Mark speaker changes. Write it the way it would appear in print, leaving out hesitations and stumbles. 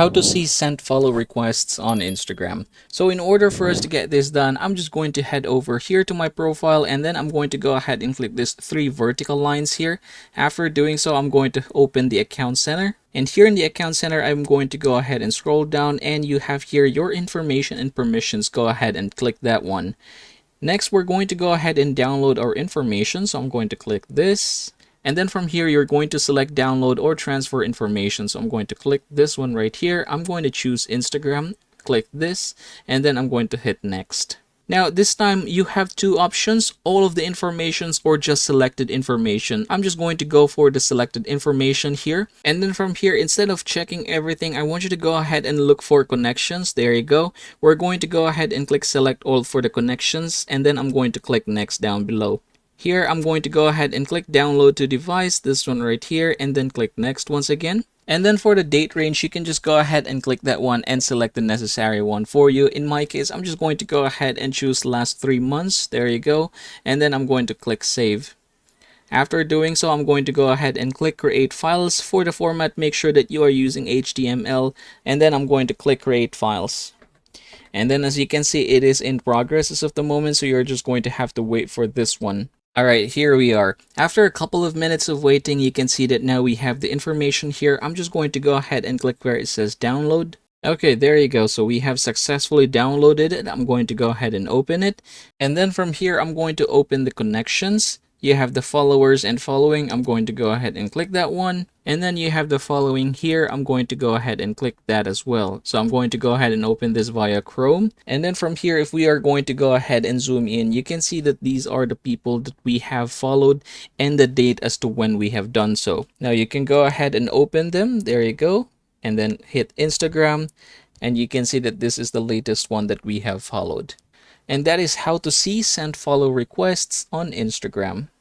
Speaker 1: how to see sent follow requests on Instagram. So in order for us to get this done, I'm just going to head over here to my profile, and then I'm going to go ahead and click this three vertical lines here. After doing so, I'm going to open the account center. And here in the account center, I'm going to go ahead and scroll down, and you have here your information and permissions. Go ahead and click that one. Next, we're going to go ahead and download our information. So I'm going to click this. And then from here, you're going to select download or transfer information. So I'm going to click this one right here. I'm going to choose Instagram, click this, and then I'm going to hit next. Now, this time you have two options, all of the informations or just selected information. I'm just going to go for the selected information here. And then from here, instead of checking everything, I want you to go ahead and look for connections. There you go. We're going to go ahead and click select all for the connections. And then I'm going to click next down below. Here, I'm going to go ahead and click download to device, this one right here, and then click next once again. And then for the date range, you can just go ahead and click that one and select the necessary one for you. In my case, I'm just going to go ahead and choose last 3 months. There you go. And then I'm going to click save. After doing so, I'm going to go ahead and click create files. For the format, make sure that you are using HTML. And then I'm going to click create files. And then as you can see, it is in progress as of the moment. So you're just going to have to wait for this one. Alright, here we are. After a couple of minutes of waiting, you can see that now we have the information here. I'm just going to go ahead and click where it says download. Okay, there you go. So we have successfully downloaded it. I'm going to go ahead and open it. And then from here, I'm going to open the connections. You have the followers and following. I'm going to go ahead and click that one. And then you have the following here. I'm going to go ahead and click that as well. So I'm going to go ahead and open this via Chrome. And then from here, if we are going to go ahead and zoom in, you can see that these are the people that we have followed and the date as to when we have done so. Now you can go ahead and open them. There you go. And then hit Instagram. And you can see that this is the latest one that we have followed. And that is how to see sent follow requests on Instagram.